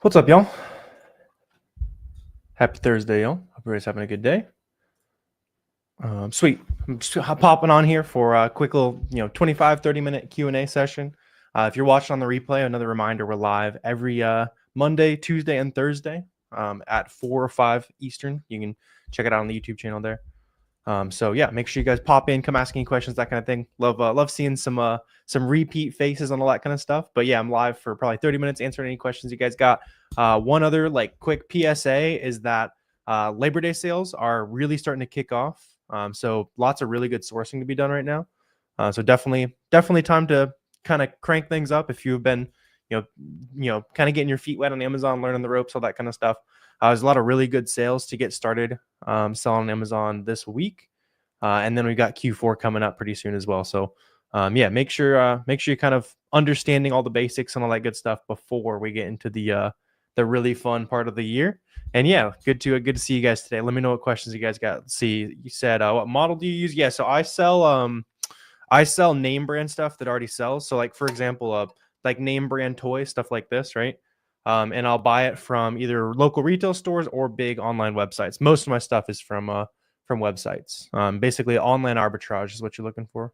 What's up, y'all? Happy Thursday, y'all. Hope everybody's having a good day. Sweet. I'm just popping on here for a quick little, 25, 30-minute Q&A session. If you're watching on the replay, another reminder, we're live every Monday, Tuesday, and Thursday at 4 or 5 Eastern. You can check it out on the YouTube channel there. So yeah, make sure you guys pop in, come asking questions, that kind of thing. Love seeing some repeat faces and all that kind of stuff. But yeah, I'm live for probably 30 minutes answering any questions you guys got. One other quick PSA is that Labor Day sales are really starting to kick off. So lots of really good sourcing to be done right now. So definitely time to kind of crank things up if you've been, kind of getting your feet wet on Amazon, learning the ropes, all that kind of stuff. There's a lot of really good sales to get started selling on Amazon this week. And then we got Q4 coming up pretty soon as well. So yeah, make sure you're kind of understanding all the basics and all that good stuff before we get into the really fun part of the year. And yeah, good to see you guys today. Let me know what questions you guys got. Let's see, you said what model do you use? Yeah, so I sell name brand stuff that already sells. So for example, like name brand toys, stuff like this, right? And I'll buy it from either local retail stores or big online websites. Most of my stuff is from websites. Basically, online arbitrage is what you're looking for.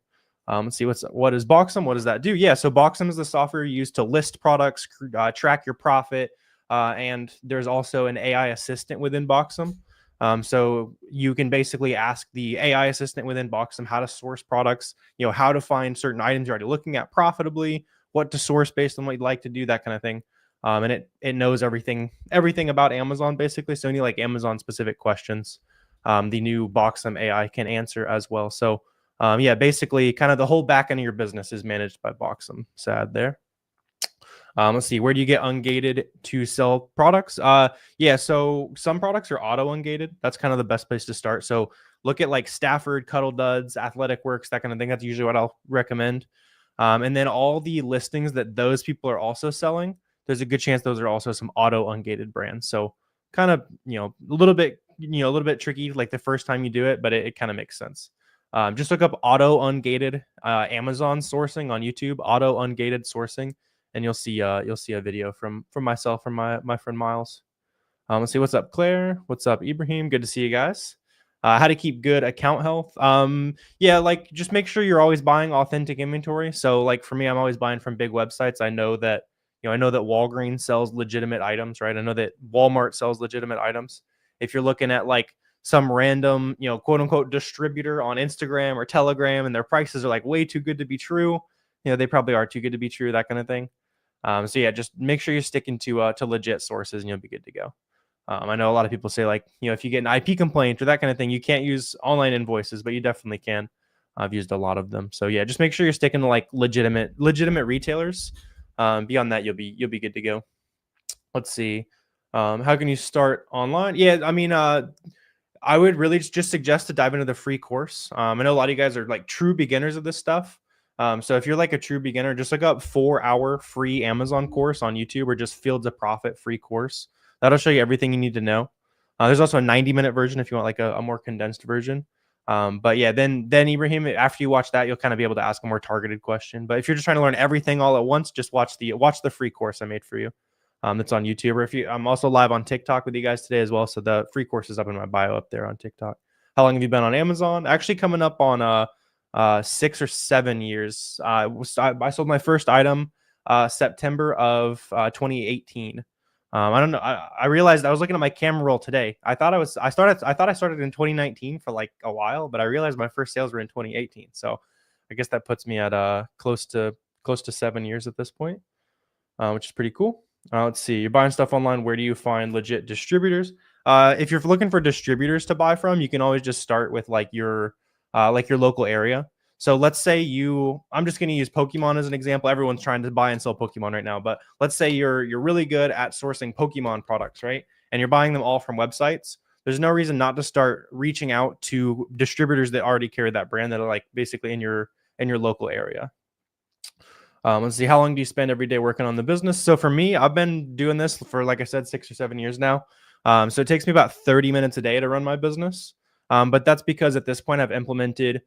Let's see, what is Boxem? What does that do? Yeah, so Boxem is the software used to list products, track your profit, and there's also an AI assistant within Boxem. So you can basically ask the AI assistant within Boxem how to source products, how to find certain items you're already looking at profitably, what to source based on what you'd like to do, that kind of thing. And it knows everything about Amazon basically. So any Amazon specific questions, the new Boxem AI can answer as well. So yeah, basically kind of the whole back end of your business is managed by Boxem. Sad there. Let's see, where do you get ungated to sell products? Yeah, so some products are auto ungated. That's kind of the best place to start. So look at Stafford, Cuddle Duds, Athletic Works, that kind of thing. That's usually what I'll recommend. And then all the listings that those people are also selling, there's a good chance those are also some auto ungated brands. So kind of, a little bit tricky the first time you do it, but it kind of makes sense. Just look up auto ungated Amazon sourcing on YouTube, auto ungated sourcing, and you'll see a video from myself, from my friend Miles. Let's see, what's up, Claire? What's up, Ibrahim? Good to see you guys. How to keep good account health. Yeah, just make sure you're always buying authentic inventory. So for me, I'm always buying from big websites. I know that Walgreens sells legitimate items, right? I know that Walmart sells legitimate items. If you're looking at some random, quote unquote distributor on Instagram or Telegram and their prices are way too good to be true, they probably are too good to be true, that kind of thing. So yeah, just make sure you're sticking to legit sources and you'll be good to go. I know a lot of people say if you get an IP complaint or that kind of thing, you can't use online invoices, but you definitely can. I've used a lot of them. So yeah, just make sure you're sticking to legitimate retailers. Beyond that, you'll be good to go. Let's see. How can you start online? Yeah, I mean, I would really just suggest to dive into the free course. I know a lot of you guys are true beginners of this stuff. So if you're a true beginner, just look up 4-hour free Amazon course on YouTube, or just Fields of Profit free course. That'll show you everything you need to know. There's also a 90-minute version if you want a more condensed version. But yeah, then Ibrahim, after you watch that, you'll kind of be able to ask a more targeted question. But if you're just trying to learn everything all at once, just watch the free course I made for you. That's on YouTube. Or I'm also live on TikTok with you guys today as well. So the free course is up in my bio up there on TikTok. How long have you been on Amazon? Actually coming up on 6 or 7 years. I sold my first item September of 2018. I don't know. I realized I was looking at my camera roll today. I thought I started in 2019 for a while, but I realized my first sales were in 2018. So I guess that puts me at close to 7 years at this point, which is pretty cool. Let's see. You're buying stuff online. Where do you find legit distributors? If you're looking for distributors to buy from, you can always just start with your local area. So let's say I'm just going to use Pokemon as an example. Everyone's trying to buy and sell Pokemon right now, but let's say you're really good at sourcing Pokemon products, right? And you're buying them all from websites. There's no reason not to start reaching out to distributors that already carry that brand, that are basically in your local area. Let's see, how long do you spend every day working on the business? So for me, I've been doing this for, like I said, 6 or 7 years now. So it takes me about 30 minutes a day to run my business. But that's because at this point I've implemented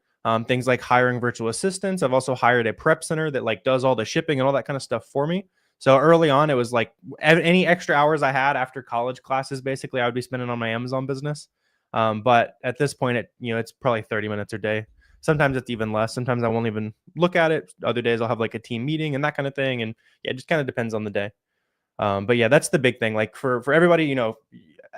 things like hiring virtual assistants. I've also hired a prep center that does all the shipping and all that kind of stuff for me. So early on, it was like any extra hours I had after college classes, basically, I would be spending on my Amazon business. But at this point, it's probably 30 minutes a day. Sometimes it's even less. Sometimes I won't even look at it. Other days I'll have like a team meeting and that kind of thing. And yeah, it just kind of depends on the day. But yeah, that's the big thing. Like for everybody,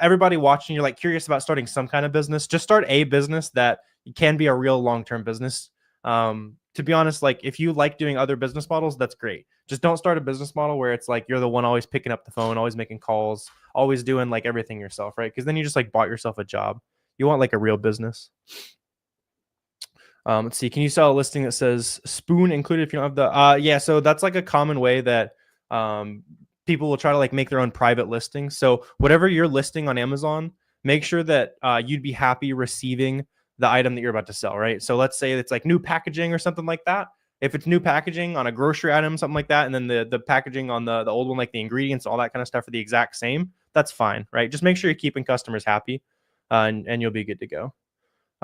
everybody watching, you're like curious about starting some kind of business. Just start a business that can be a real long-term business. To be honest, like if you like doing other business models, that's great. Just don't start a business model where it's like you're the one always picking up the phone, always making calls, always doing like everything yourself, right? Because then you just like bought yourself a job. You want like a real business. Let's see. Can you sell a listing that says spoon included if you don't have the? Yeah. So that's like a common way that people will try to like make their own private listings. So whatever you're listing on Amazon, make sure that you'd be happy receiving the item that you're about to sell, right? So let's say it's like new packaging or something like that. If it's new packaging on a grocery item, something like that, and then the packaging on the old one, like the ingredients, all that kind of stuff are the exact same, that's fine, right? Just make sure you're keeping customers happy and you'll be good to go.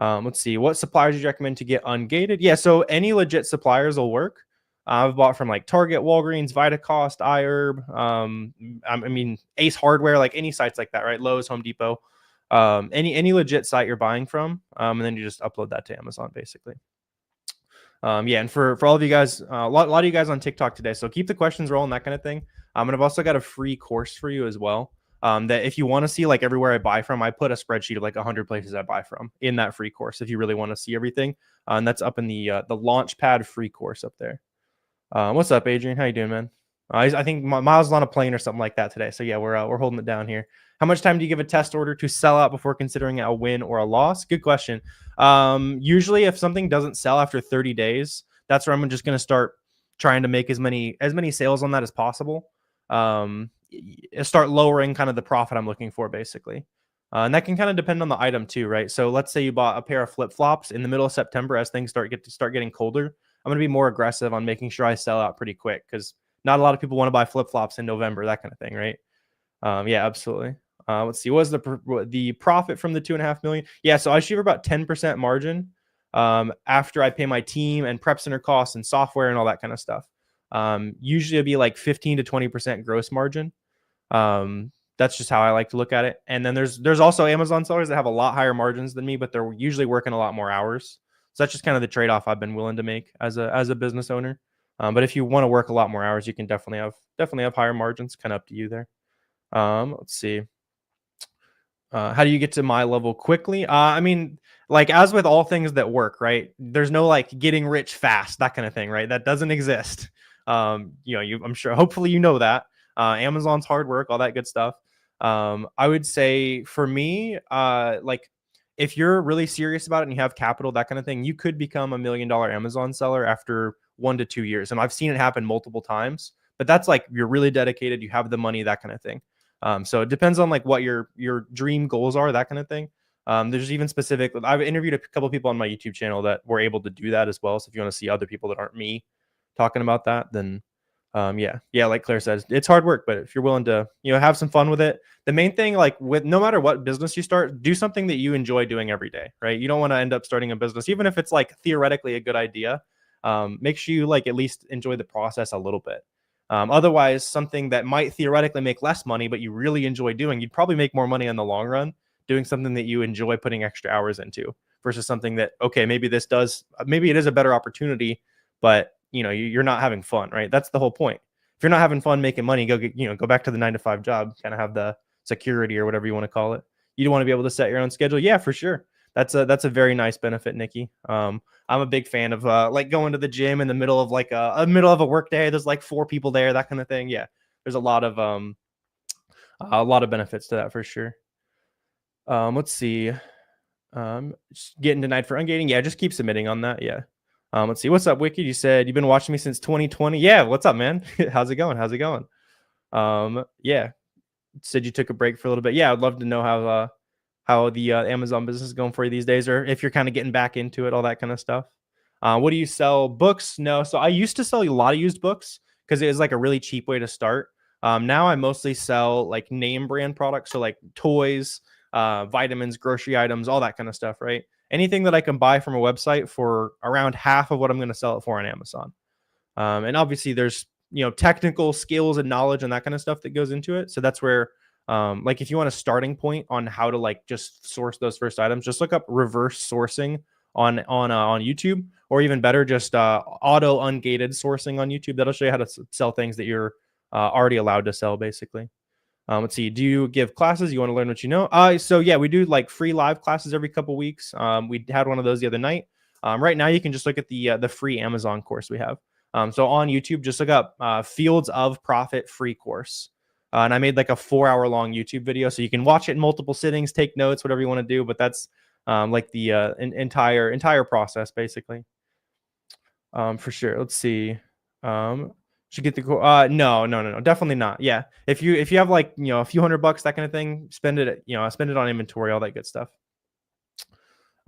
Let's see. What suppliers would you recommend to get ungated? Yeah, so any legit suppliers will work. I've bought from like Target, Walgreens, Vitacost, iHerb, I mean Ace Hardware, like any sites like that, right? Lowe's, Home Depot, any legit site you're buying from, and then you just upload that to Amazon, basically. Yeah, and for all of you guys, a lot of you guys on TikTok today, so keep the questions rolling, that kind of thing. And I've also got a free course for you as well. That if you want to see like everywhere I buy from, I put a spreadsheet of like 100 places I buy from in that free course. If you really want to see everything, and that's up in the Launchpad free course up there. What's up, Adrian? How you doing, man? I think Miles is on a plane or something like that today. So yeah, we're holding it down here. How much time do you give a test order to sell out before considering it a win or a loss? Good question. Usually, if something doesn't sell after 30 days, that's where I'm just going to start trying to make as many sales on that as possible. Start lowering kind of the profit I'm looking for, basically. And that can kind of depend on the item too, right? So let's say you bought a pair of flip-flops in the middle of September as things start getting colder. I'm going to be more aggressive on making sure I sell out pretty quick because not a lot of people want to buy flip-flops in November, that kind of thing, right? Yeah, absolutely. Let's see. What was the profit from the 2.5 million? Yeah, so I shoot for about 10% margin after I pay my team and prep center costs and software and all that kind of stuff. Usually it'd be like 15 to 20% gross margin. That's just how I like to look at it. And then there's also Amazon sellers that have a lot higher margins than me, but they're usually working a lot more hours. So that's just kind of the trade-off I've been willing to make as a business owner. But if you want to work a lot more hours, you can definitely have higher margins. Kind of up to you there. Let's see. How do you get to my level quickly? I mean, like as with all things that work, right? There's no like getting rich fast, that kind of thing, right? That doesn't exist. I'm sure, hopefully you know that. Amazon's hard work, all that good stuff. I would say for me, like if you're really serious about it and you have capital, that kind of thing, you could become $1 million Amazon seller after 1 to 2 years. And I've seen it happen multiple times, but that's like, you're really dedicated, you have the money, that kind of thing. So it depends on like what your dream goals are, that kind of thing. There's even specific, I've interviewed a couple of people on my YouTube channel that were able to do that as well. So if you want to see other people that aren't me talking about that, then yeah, like Claire says, it's hard work, but if you're willing to, have some fun with it, the main thing, like with no matter what business you start, do something that you enjoy doing every day, right? You don't want to end up starting a business, even if it's like theoretically a good idea. Make sure you like at least enjoy the process a little bit. Otherwise, something that might theoretically make less money, but you really enjoy doing, you'd probably make more money in the long run doing something that you enjoy putting extra hours into versus something that, okay, maybe it is a better opportunity, but you're not having fun, right? That's the whole point. If you're not having fun making money, go back to the 9-to-5 job, kind of have the security or whatever you want to call it. You don't want to be able to set your own schedule. Yeah, for sure. That's a very nice benefit, Nikki. I'm a big fan of like going to the gym in the middle of like a middle of a work day. There's like 4 people there, that kind of thing. Yeah, there's a lot of benefits to that for sure. Let's see. Just getting denied for ungating. Yeah, just keep submitting on that. Yeah. Let's see. What's up, Wicked? You said you've been watching me since 2020. Yeah. What's up, man? How's it going? Yeah. Said you took a break for a little bit. Yeah, I'd love to know how the Amazon business is going for you these days, or if you're kind of getting back into it, all that kind of stuff. What do you sell? Books? No. So I used to sell a lot of used books because it was like a really cheap way to start. Now I mostly sell like name brand products. So like toys, vitamins, grocery items, all that kind of stuff, right? Anything that I can buy from a website for around half of what I'm going to sell it for on Amazon. And obviously there's technical skills and knowledge and that kind of stuff that goes into it. So that's where like if you want a starting point on how to like just source those first items, just look up reverse sourcing on YouTube, or even better, just auto ungated sourcing on YouTube. That'll show you how to sell things that you're already allowed to sell, basically. Let's see. Do you give classes? You want to learn what you know? So yeah, we do like free live classes every couple weeks. We had one of those the other night. Right now, you can just look at the free Amazon course we have. So on YouTube, just look up Fields of Profit free course. And I made like a 4-hour-long YouTube video, so you can watch it in multiple sittings, take notes, whatever you want to do. But that's like the entire process, basically. For sure. Let's see. Should get the no, definitely not. Yeah, if you have like a few $100, that kind of thing, spend it on inventory, all that good stuff.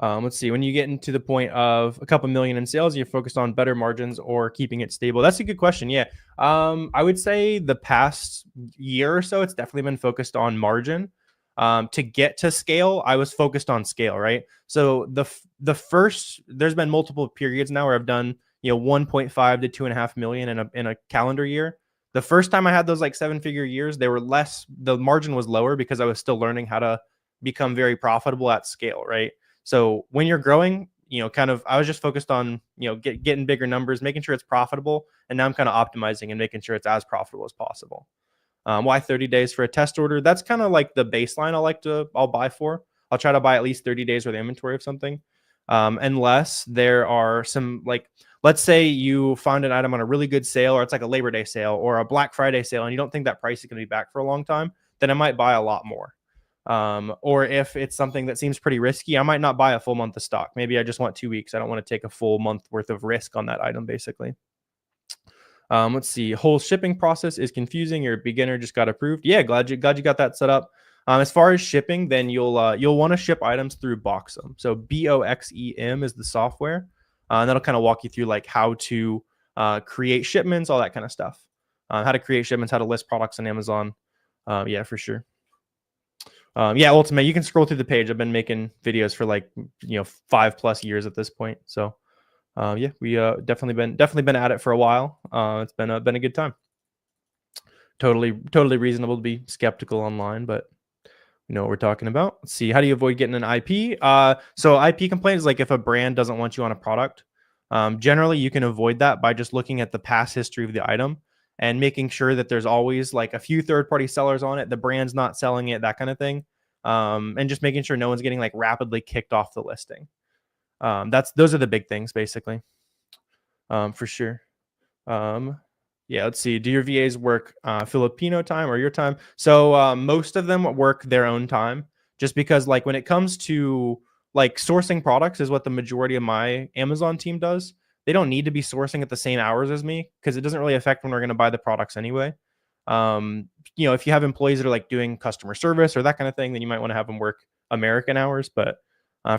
Let's see. When you get into the point of a couple million in sales, you're focused on better margins or keeping it stable. That's a good question. Yeah. I would say the past year or so, it's definitely been focused on margin. To get to scale, I was focused on scale, right? So there's been multiple periods now where I've done 1.5 to 2.5 million in a calendar year. The first time I had those like 7-figure years, the margin was lower because I was still learning how to become very profitable at scale, right? So when you're growing, I was just focused on, getting bigger numbers, making sure it's profitable. And now I'm kind of optimizing and making sure it's as profitable as possible. Why 30 days for a test order? That's kind of like the baseline I'll buy for. I'll try to buy at least 30 days worth of inventory of something. Unless there are some, like, let's say you find an item on a really good sale, or it's like a Labor Day sale or a Black Friday sale, and you don't think that price is going to be back for a long time, then I might buy a lot more. Or if it's something that seems pretty risky, I might not buy a full month of stock. Maybe I just want 2 weeks. I don't want to take a full month worth of risk on that item, basically. Let's see. Whole shipping process is confusing. You're a beginner, just got approved. Yeah, glad you got that set up. As far as shipping, then you'll want to ship items through Boxem. So Boxem is the software, and that'll kind of walk you through like how to create shipments, all that kind of stuff. How to create shipments, how to list products on Amazon. Yeah, for sure. Yeah, ultimately, you can scroll through the page. I've been making videos for like 5+ years at this point. So yeah, we definitely been at it for a while. It's been a good time. Totally reasonable to be skeptical online, but you know what we're talking about. Let's see. How do you avoid getting an IP? So IP complaint is like if a brand doesn't want you on a product. Generally, you can avoid that by just looking at the past history of the item and making sure that there's always like a few third-party sellers on it, the brand's not selling it, that kind of thing. And just making sure no one's getting like rapidly kicked off the listing. Those are the big things, basically. For sure. Yeah, let's see. Do your VAs work Filipino time or your time? So most of them work their own time, just because like when it comes to like sourcing products is what the majority of my Amazon team does. They don't need to be sourcing at the same hours as me because it doesn't really affect when we're going to buy the products anyway. If you have employees that are like doing customer service or that kind of thing, then you might want to have them work American hours. But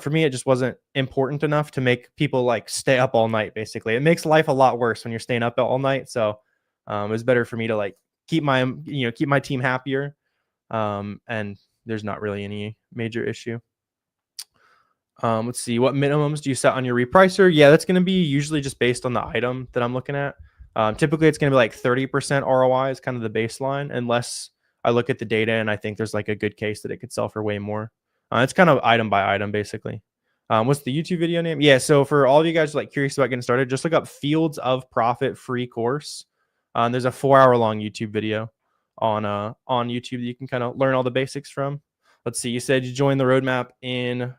for me, it just wasn't important enough to make people like stay up all night. Basically, it makes life a lot worse when you're staying up all night. So it was better for me to like keep my team happier. And there's not really any major issue. Let's see. What minimums do you set on your repricer? Yeah, that's going to be usually just based on the item that I'm looking at. Typically, it's going to be like 30% ROI is kind of the baseline, unless I look at the data and I think there's like a good case that it could sell for way more. It's kind of item by item, basically. What's the YouTube video name? Yeah, so for all of you guys like curious about getting started, just look up Fields of Profit free course. There's a 4-hour-long YouTube video on YouTube that you can kind of learn all the basics from. Let's see. You said you joined the roadmap in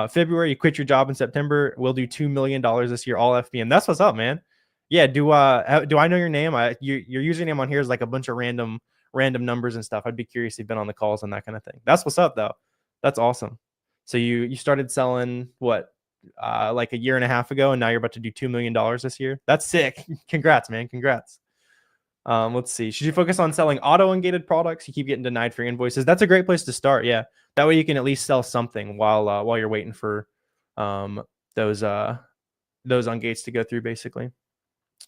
February. You quit your job in September. We'll do $2 million this year, all FBM. That's what's up, man. Yeah. Do I know your name? Your username on here is like a bunch of random numbers and stuff. I'd be curious if you've been on the calls and that kind of thing. That's what's up, though. That's awesome. So you started selling what, like a year and a half ago, and now you're about to do $2 million this year. That's sick. Congrats, man. Congrats. Let's see. Should you focus on selling auto-ungated products? You keep getting denied for invoices. That's a great place to start. Yeah. That way you can at least sell something while you're waiting for those ungates to go through, basically.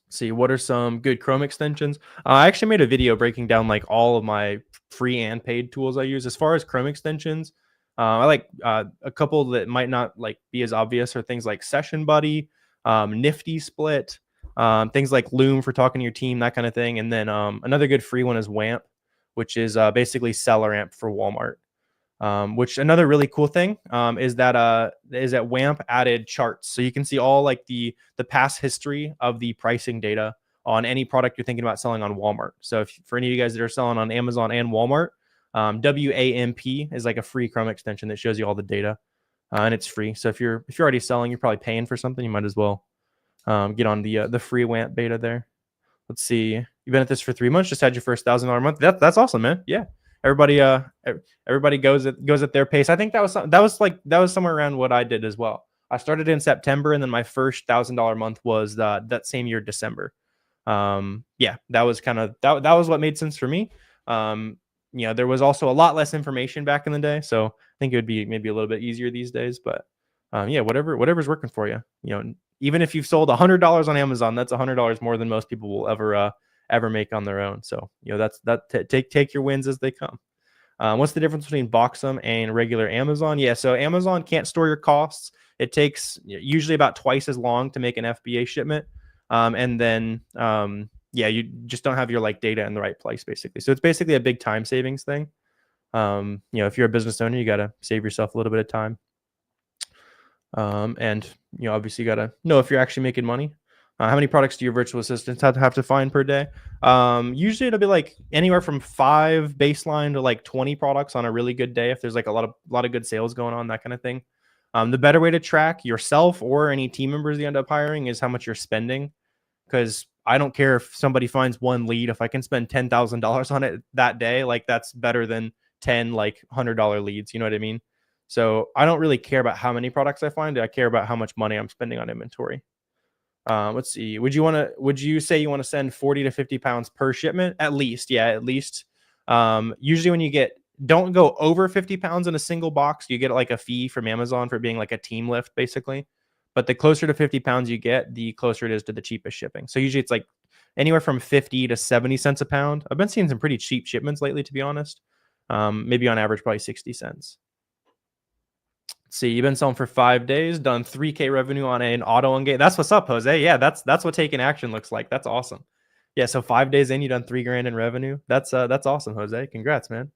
See, what are some good Chrome extensions? I actually made a video breaking down like all of my free and paid tools I use. As far as Chrome extensions, I like a couple that might not like be as obvious are things like Session Buddy, Nifty Split, things like Loom for talking to your team, that kind of thing. And then another good free one is WAMP, which is basically seller amp for Walmart. Which another really cool thing is that WAMP added charts, so you can see all like the past history of the pricing data on any product you're thinking about selling on Walmart. So if for any of you guys that are selling on Amazon and Walmart, WAMP is like a free Chrome extension that shows you all the data, and it's free. So if you're already selling, you're probably paying for something, you might as well get on the free WAMP beta there. Let's see. You've been at this for 3 months. Just had your first $1,000 month. That's awesome, man. Yeah. Everybody goes at their pace. I think that was somewhere around what I did as well. I started in September, and then my first $1,000 month was that same year, December. Yeah, that was that was what made sense for me. There was also a lot less information back in the day, so I think it would be maybe a little bit easier these days. But yeah, whatever's working for you. Even if you've sold $100 on Amazon, that's $100 more than most people will ever make on their own. So take your wins as they come. What's the difference between Boxem and regular Amazon? Yeah, so Amazon can't store your costs. It takes usually about twice as long to make an FBA shipment, and then you just don't have your data in the right place, basically. So it's basically a big time savings thing. If you're a business owner, you got to save yourself a little bit of time. And obviously you got to know if you're actually making money. How many products do your virtual assistants have to find per day? Usually it'll be anywhere from 5 baseline to 20 products on a really good day, if there's a lot of good sales going on, that kind of thing. The better way to track yourself or any team members you end up hiring is how much you're spending, because I don't care if somebody finds one lead. If I can spend $10,000 on it that day, that's better than 10 $100 leads. You know what I mean? So I don't really care about how many products I find. I care about how much money I'm spending on inventory. Let's see. Would you say you want to send 40 to 50 pounds per shipment? At least. Yeah, at least. Usually when don't go over 50 pounds in a single box, you get a fee from Amazon for being a team lift, basically. But the closer to 50 pounds you get, the closer it is to the cheapest shipping. So usually it's anywhere from 50 to 70 cents a pound. I've been seeing some pretty cheap shipments lately, to be honest. Maybe on average, probably 60 cents. See, you've been selling for 5 days, done 3K revenue on an auto engage. That's what's up, Jose. Yeah, that's what taking action looks like. That's awesome. Yeah, so 5 days in, you done $3,000 in revenue. That's awesome, Jose. Congrats, man.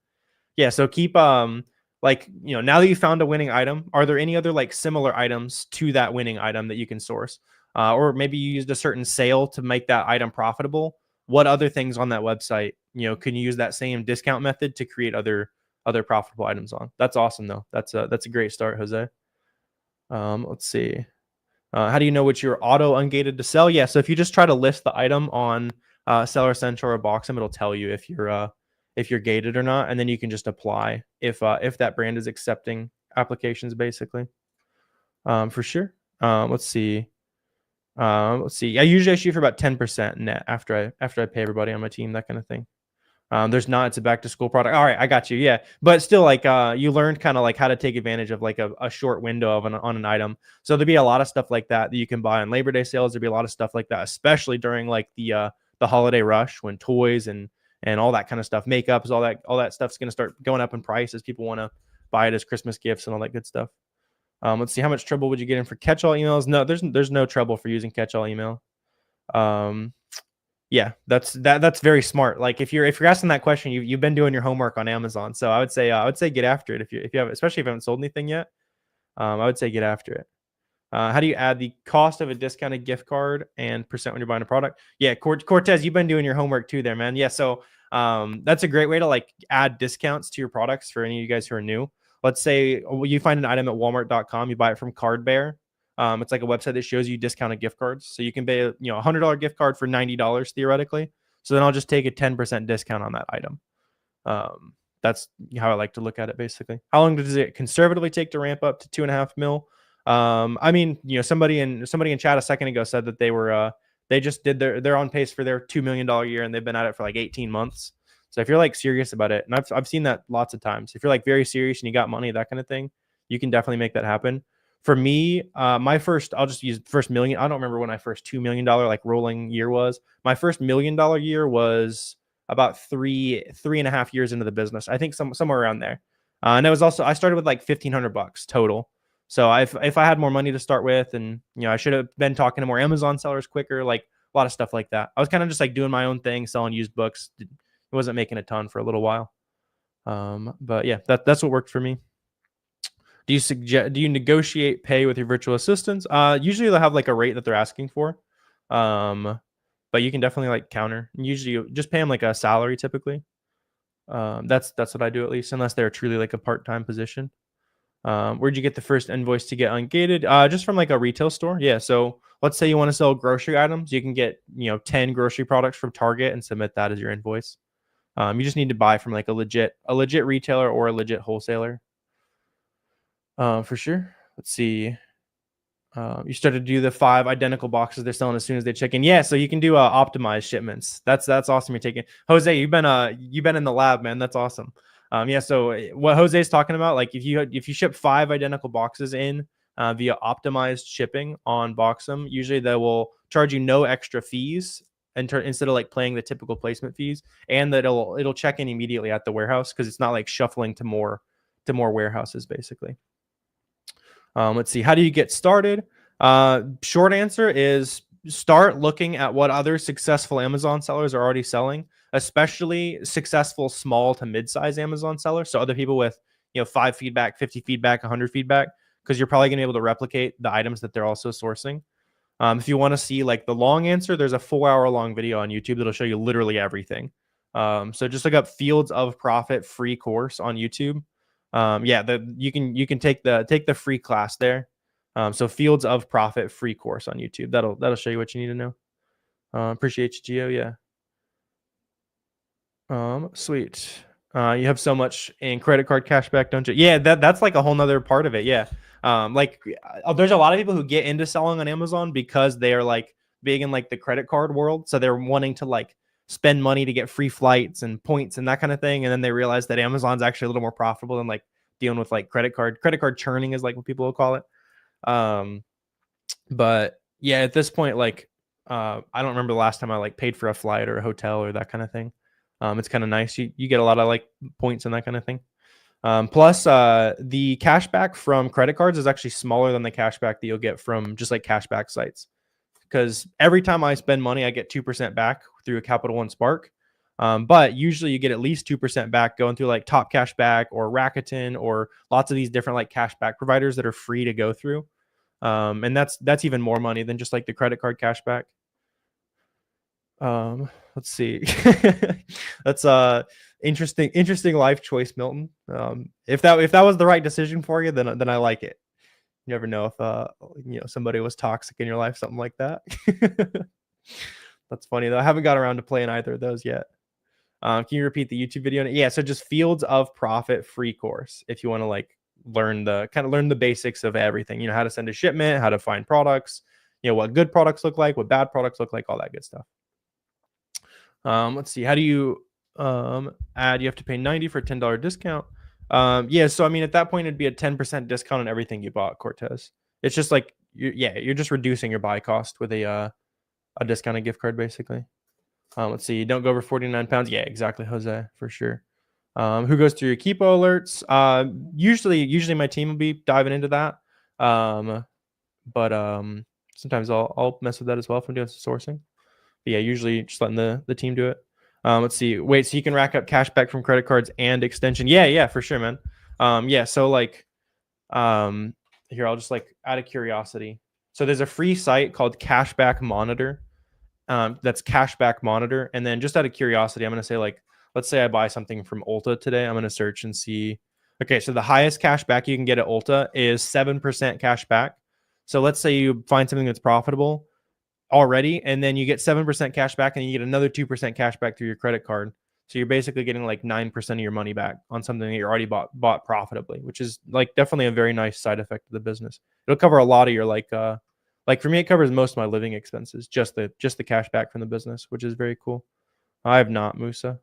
Yeah, so keep now that you found a winning item, are there any other similar items to that winning item that you can source? Or maybe you used a certain sale to make that item profitable. What other things on that website, can you use that same discount method to create other profitable items on? That's awesome though. That's a great start, Jose. Let's see. How do you know which you're auto ungated to sell? Yeah, so if you just try to list the item on Seller Central or Boxem, it'll tell you if you're gated or not, and then you can just apply if that brand is accepting applications, basically. For sure. Let's see. I usually shoot for about 10% net after I pay everybody on my team, that kind of thing. There's not, it's a back to school product. All right, I got you. Yeah. But still, you learned kind of how to take advantage of a short window on an item. So there'd be a lot of stuff like that you can buy on Labor Day sales. There'd be a lot of stuff like that, especially during the holiday rush, when toys and all that kind of stuff, makeups, all that stuff's going to start going up in price as people want to buy it as Christmas gifts and all that good stuff. Let's see, how much trouble would you get in for catch-all emails? No, there's no trouble for using catch-all email. Yeah, that's very smart. If you're asking that question, you've been doing your homework on Amazon. So I would say get after it if you have, especially if you haven't sold anything yet. I would say get after it. How do you add the cost of a discounted gift card and percent when you're buying a product? Yeah, Cortez, you've been doing your homework too there, man. Yeah, so that's a great way to add discounts to your products for any of you guys who are new. Let's say you find an item at walmart.com, you buy it from Card Bear. It's like a website that shows you discounted gift cards. So you can pay a $100 gift card for $90 theoretically. So then I'll just take a 10% discount on that item. That's how I like to look at it, basically. How long does it conservatively take to ramp up to 2.5 mil? I mean, somebody in chat a second ago said that they just did they're on pace for their $2 million year, and they've been at it for 18 months. So if you're serious about it, and I've seen that lots of times, if you're very serious and you got money, that kind of thing, you can definitely make that happen. For me, I'll just use first million. I don't remember when my first $2 million rolling year was. My first $1 million year was about 3.5 years into the business. I think somewhere around there. And it was also, I started with $1,500 total. So if I had more money to start with, and I should have been talking to more Amazon sellers quicker, a lot of stuff like that. I was kind of just like doing my own thing, selling used books. It wasn't making a ton for a little while. But yeah, that's what worked for me. Do you negotiate pay with your virtual assistants? Usually they'll have like a rate that they're asking for. But you can definitely like counter. Usually you just pay them like a salary typically. That's what I do, at least, unless they're truly like a part-time position. Where'd you get the first invoice to get ungated? Just from like a retail store. Yeah. So let's say you want to sell grocery items. You can get, 10 grocery products from Target and submit that as your invoice. You just need to buy from like a legit retailer or a legit wholesaler. For sure. Let's see. You started to do the 5 identical boxes they're selling as soon as they check in. Yeah, so you can do optimized shipments. That's awesome. You're taking Jose. You've been in the lab, man. That's awesome. Yeah. So what Jose's talking about, like if you ship 5 identical boxes in via optimized shipping on Boxem, usually they will charge you no extra fees instead of like paying the typical placement fees, and that it'll check in immediately at the warehouse because it's not like shuffling to more warehouses basically. Let's see. How do you get started? Short answer is start looking at what other successful Amazon sellers are already selling, especially successful small to mid-size Amazon sellers. So other people with 5 feedback, 50 feedback, 100 feedback, because you're probably going to be able to replicate the items that they're also sourcing. If you want to see like the long answer, there's a 4-hour-long video on YouTube that'll show you literally everything. So just look up Fields of Profit free course on YouTube. You can take the free class there. So Fields of Profit free course on YouTube. That'll show you what you need to know. Appreciate you, Gio. Yeah. Sweet. You have so much in credit card cashback, don't you? Yeah, that's like a whole nother part of it. Yeah. There's a lot of people who get into selling on Amazon because they are like big in like the credit card world. So they're wanting to like spend money to get free flights and points and that kind of thing. And then they realize that Amazon's actually a little more profitable than like dealing with like credit card churning is like what people will call it. But yeah, at this point, like, I don't remember the last time I like paid for a flight or a hotel or that kind of thing. It's kind of nice. You get a lot of like points and that kind of thing. Plus, the cashback from credit cards is actually smaller than the cashback that you'll get from just like cashback sites. Because every time I spend money, I get 2% back through a Capital One Spark. But usually you get at least 2% back going through like Top Cashback or Rakuten or lots of these different like cashback providers that are free to go through. And that's even more money than just like the credit card cashback. Let's see. That's interesting life choice, Milton. If that was the right decision for you, then I like it. You never know if somebody was toxic in your life, something like that. That's funny though. I haven't got around to playing either of those yet. Can you repeat the YouTube video? Yeah, so just Fields of Profit free course if you want to like learn the basics of everything. How to send a shipment, how to find products, what good products look like, what bad products look like, all that good stuff. Let's see. How do you add? You have to pay $90 for a $10 discount. Yeah, so I mean at that point it'd be a 10% discount on everything you bought, Cortez. It's just like you're just reducing your buy cost with a discounted gift card basically. Let's see. Don't go over 49 pounds. Yeah, exactly, Jose, for sure. Who goes through your Keepo alerts? Usually my team will be diving into that. But sometimes I'll mess with that as well if I'm doing some sourcing. But yeah, usually just letting the team do it. Let's see. Wait, so you can rack up cash back from credit cards and extension. Yeah, for sure, man. Yeah, so like here, I'll just like out of curiosity. So there's a free site called Cashback Monitor. That's Cashback Monitor. And then just out of curiosity, I'm going to say like, let's say I buy something from Ulta today. I'm going to search and see. Okay, so the highest cash back you can get at Ulta is 7% cash back. So let's say you find something that's profitable already, and then you get 7% cash back, and you get another 2% cash back through your credit card. So you're basically getting like 9% of your money back on something that you already bought profitably, which is like definitely a very nice side effect of the business. It'll cover a lot of your like for me, it covers most of my living expenses, just the cash back from the business, which is very cool. I have not, Musa.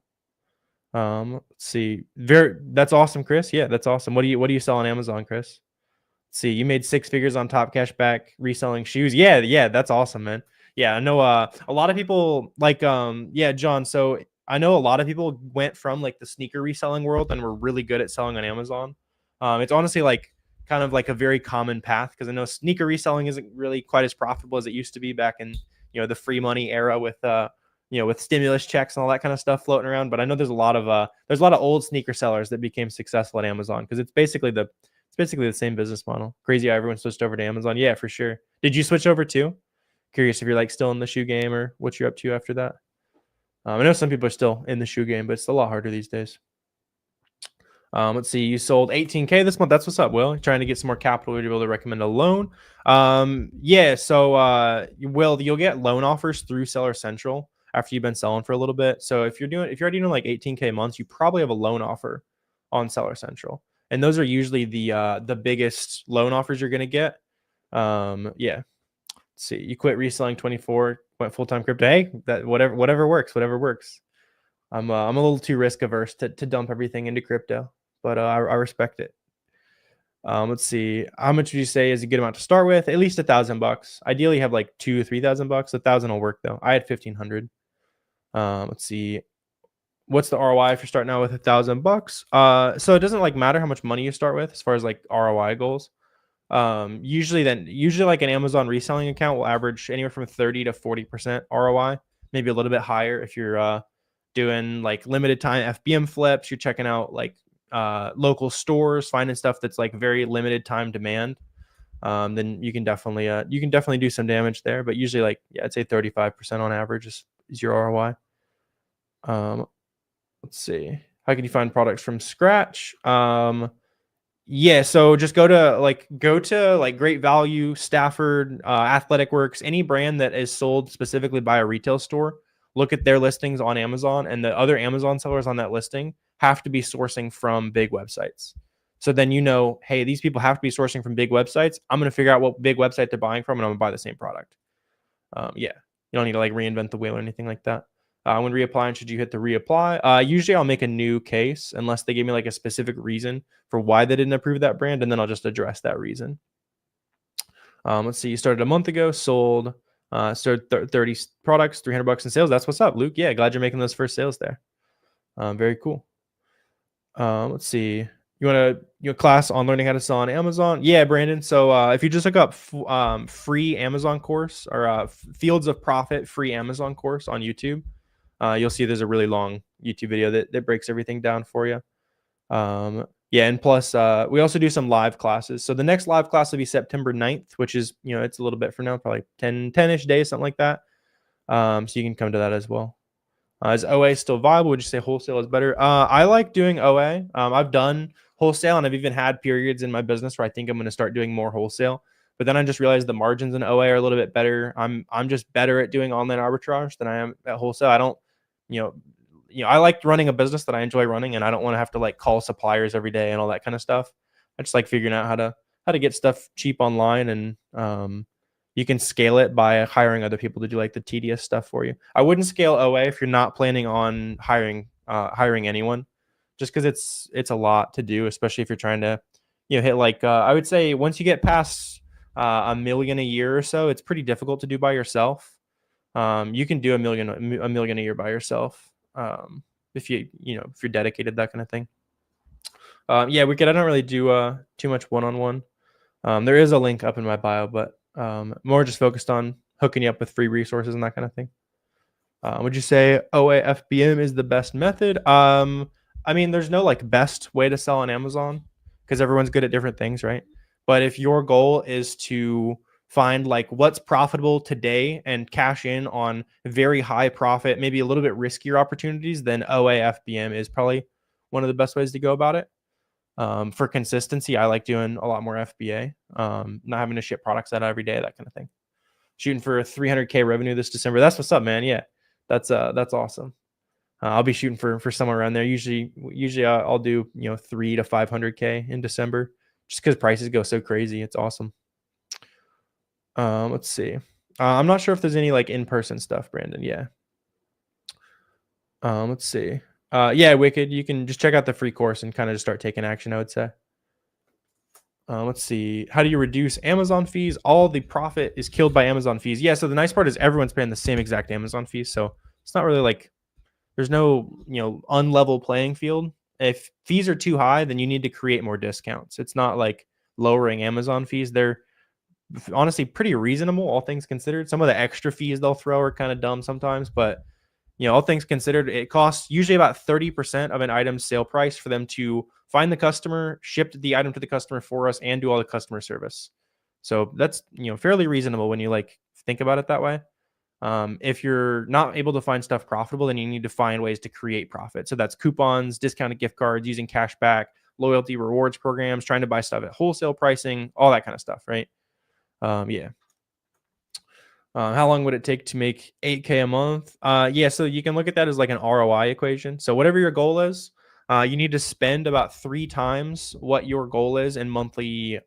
Let's see. That's awesome, Chris. Yeah, that's awesome. What do you sell on Amazon, Chris? Let's see, you made 6 figures on Top Cashback reselling shoes. Yeah, that's awesome, man. Yeah, I know a lot of people like yeah, John. So I know a lot of people went from like the sneaker reselling world and were really good at selling on Amazon. It's honestly like kind of like a very common path because I know sneaker reselling isn't really quite as profitable as it used to be back in the free money era with with stimulus checks and all that kind of stuff floating around. But I know there's a lot of old sneaker sellers that became successful at Amazon because it's basically the same business model. Crazy how everyone switched over to Amazon. Yeah, for sure. Did you switch over too? Curious if you're like still in the shoe game or what you're up to after that. I know some people are still in the shoe game, but it's a lot harder these days. Let's see. You sold 18K this month. That's what's up, Will. You're trying to get some more capital to be able to recommend a loan. Yeah. So, Will, you'll get loan offers through Seller Central after you've been selling for a little bit. So if you're already doing like 18K months, you probably have a loan offer on Seller Central, and those are usually the biggest loan offers you're gonna get. Yeah. Let's see. You quit reselling 24, went full-time crypto. Hey, that whatever works. I'm a little too risk averse to dump everything into crypto, but I respect it. Let's see. How much would you say is a good amount to start with? At least $1,000. Ideally, have like $2,000 or $3,000. 1,000 will work though. I had 1,500. Let's see. What's the ROI if you're starting out with $1,000? So it doesn't like matter how much money you start with as far as like ROI goals. Usually like an Amazon reselling account will average anywhere from 30 to 40% ROI, maybe a little bit higher if you're doing like limited time FBM flips. You're checking out like local stores, finding stuff that's like very limited time demand. Then you can definitely do some damage there. But usually, like, yeah, I'd say 35% on average is your ROI. Let's see. How can you find products from scratch? Yeah, so just go to Great Value, Stafford, Athletic Works, any brand that is sold specifically by a retail store. Look at their listings on Amazon, and the other Amazon sellers on that listing have to be sourcing from big websites. So then hey, these people have to be sourcing from big websites. I'm going to figure out what big website they're buying from, and I'm going to buy the same product. Yeah, you don't need to like reinvent the wheel or anything like that. When reapplying, should you hit the reapply? Usually I'll make a new case unless they give me like a specific reason for why they didn't approve that brand, and then I'll just address that reason. Let's see. You started a month ago, sold 30 products, $300 in sales. That's what's up, Luke. Yeah, glad you're making those first sales there. Very cool. Let's see. You want a class on learning how to sell on Amazon? Yeah, Brandon. So if you just look up free Amazon course or Fields of Profit free Amazon course on YouTube, you'll see there's a really long YouTube video that breaks everything down for you. Yeah, and plus we also do some live classes. So the next live class will be September 9th, which is, it's a little bit from now, probably 10-ish days, something like that. So you can come to that as well. Is OA still viable? Would you say wholesale is better? I like doing OA. I've done wholesale, and I've even had periods in my business where I think I'm going to start doing more wholesale. But then I just realized the margins in OA are a little bit better. I'm just better at doing online arbitrage than I am at wholesale. I don't, I like running a business that I enjoy running, and I don't want to have to like call suppliers every day and all that kind of stuff. I just like figuring out how to get stuff cheap online, and you can scale it by hiring other people to do like the tedious stuff for you. I wouldn't scale OA if you're not planning on hiring anyone, just because it's a lot to do, especially if you're trying to hit like I would say once you get past $1 million a year or so, it's pretty difficult to do by yourself. You can do $1 million a year by yourself if if you're dedicated, that kind of thing. Yeah, I don't really do too much one-on-one. There is a link up in my bio, but more just focused on hooking you up with free resources and that kind of thing. Would you say OA FBM is the best method? I mean, there's no like best way to sell on Amazon because everyone's good at different things, right? But if your goal is to find like what's profitable today and cash in on very high profit, maybe a little bit riskier opportunities, then OA FBM is probably one of the best ways to go about it. For consistency, I like doing a lot more FBA, not having to ship products out every day, that kind of thing. Shooting for 300K revenue this December. That's what's up, man. Yeah, that's awesome. I'll be shooting for somewhere around there. Usually I'll do 3 to 500K in December, just because prices go so crazy. It's awesome. Let's see. I'm not sure if there's any like in-person stuff, Brandon. Yeah. Let's see. Yeah, Wicked. You can just check out the free course and kind of just start taking action, I would say. Let's see. How do you reduce Amazon fees? All the profit is killed by Amazon fees. Yeah, so the nice part is everyone's paying the same exact Amazon fees. So it's not really like there's no, unlevel playing field. If fees are too high, then you need to create more discounts. It's not like lowering Amazon fees. They're honestly pretty reasonable, all things considered. Some of the extra fees they'll throw are kind of dumb sometimes, but all things considered, it costs usually about 30% of an item's sale price for them to find the customer, ship the item to the customer for us, and do all the customer service. So that's fairly reasonable when you think about it that way. If you're not able to find stuff profitable, then you need to find ways to create profit. So that's coupons, discounted gift cards, using cash back, loyalty rewards programs, trying to buy stuff at wholesale pricing, all that kind of stuff, right? Yeah. How long would it take to make 8K a month? Yeah, so you can look at that as like an ROI equation. So whatever your goal is, you need to spend about 3 times what your goal is in monthly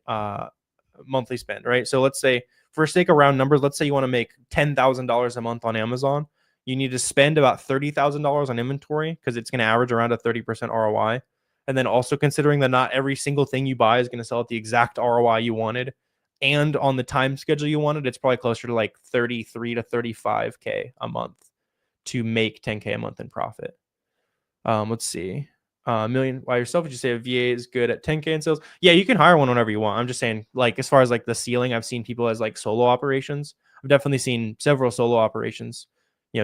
spend, right? So let's say, for sake of round numbers, let's say you want to make $10,000 a month on Amazon. You need to spend about $30,000 on inventory because it's going to average around a 30% ROI. And then also considering that not every single thing you buy is going to sell at the exact ROI you wanted, and on the time schedule you wanted, it's probably closer to like 33 to 35K a month to make 10K a month in profit. Let's see. A million by yourself, would you say a VA is good at 10K in sales? Yeah, you can hire one whenever you want. I'm just saying, like, as far as like the ceiling, I've seen people as like solo operations. I've definitely seen several solo operations,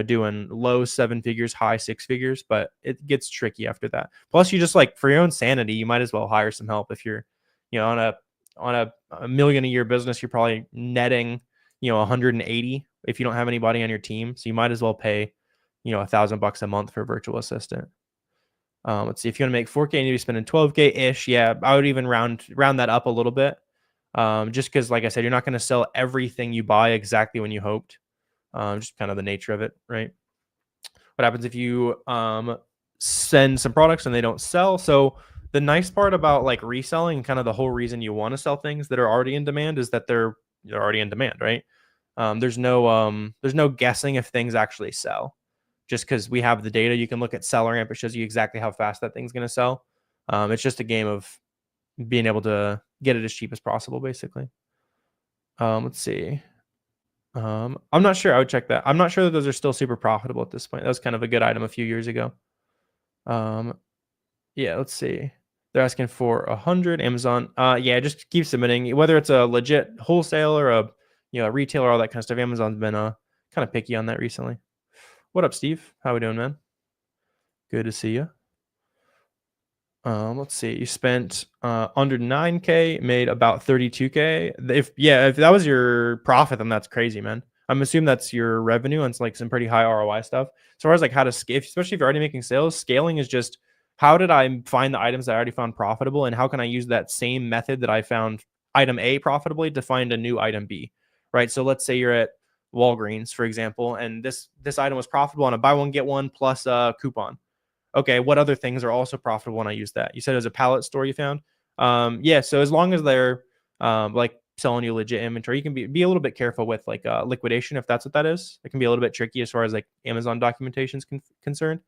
doing low 7 figures, high 6 figures, but it gets tricky after that. Plus, you just like, for your own sanity, you might as well hire some help. If you're, on a $1 million a year business, you're probably netting, 180 if you don't have anybody on your team. So you might as well pay, $1,000 a month for a virtual assistant. Let's see, if you want to make 4K, you need to be spending 12K ish. Yeah, I would even round that up a little bit. Just because, like I said, you're not going to sell everything you buy exactly when you hoped. Just kind of the nature of it, right? What happens if you send some products and they don't sell? So the nice part about like reselling, kind of the whole reason you want to sell things that are already in demand, is that they're already in demand, right? There's no guessing if things actually sell. Just because we have the data, you can look at SellerAmp. It shows you exactly how fast that thing's going to sell. It's just a game of being able to get it as cheap as possible, basically. Let's see. I'm not sure. I would check that. I'm not sure that those are still super profitable at this point. That was kind of a good item a few years ago. Yeah, let's see. They're asking for 100. Amazon. Yeah, just keep submitting. Whether it's a legit wholesaler, a retailer, all that kind of stuff. Amazon's been kind of picky on that recently. What up, Steve? How we doing, man? Good to see you. Let's see. You spent under 9K, made about 32K. If that was your profit, then that's crazy, man. I'm assuming that's your revenue, and it's like some pretty high ROI stuff. As far as like how to scale, especially if you're already making sales, scaling is just how did I find the items that I already found profitable, and how can I use that same method that I found item A profitably to find a new item B, right? So let's say you're at Walgreens, for example, and this item was profitable on a buy one get one plus a coupon. Okay, what other things are also profitable when I use that? You said it was a pallet store you found. Yeah, so as long as they're like selling you legit inventory, you can be a little bit careful with like liquidation, if that's what that is. It can be a little bit tricky as far as like Amazon documentation is concerned.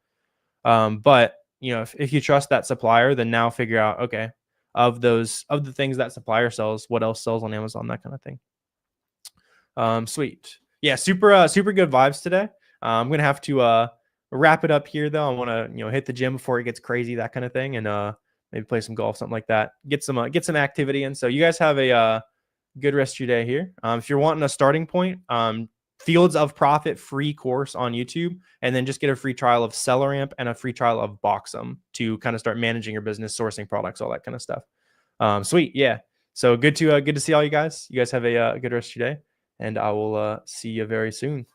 But if you trust that supplier, then now figure out, okay, of the things that supplier sells, what else sells on Amazon, that kind of thing. Sweet. Yeah, super good vibes today. I'm gonna have to wrap it up here though. I want to hit the gym before it gets crazy, that kind of thing, and maybe play some golf, something like that. Get some activity in. So you guys have a good rest of your day here. If you're wanting a starting point, Fields of Profit free course on YouTube, and then just get a free trial of SellerAmp and a free trial of Boxem to kind of start managing your business, sourcing products, all that kind of stuff. Sweet, yeah. So good to see all you guys. You guys have a good rest of your day, and I will see you very soon.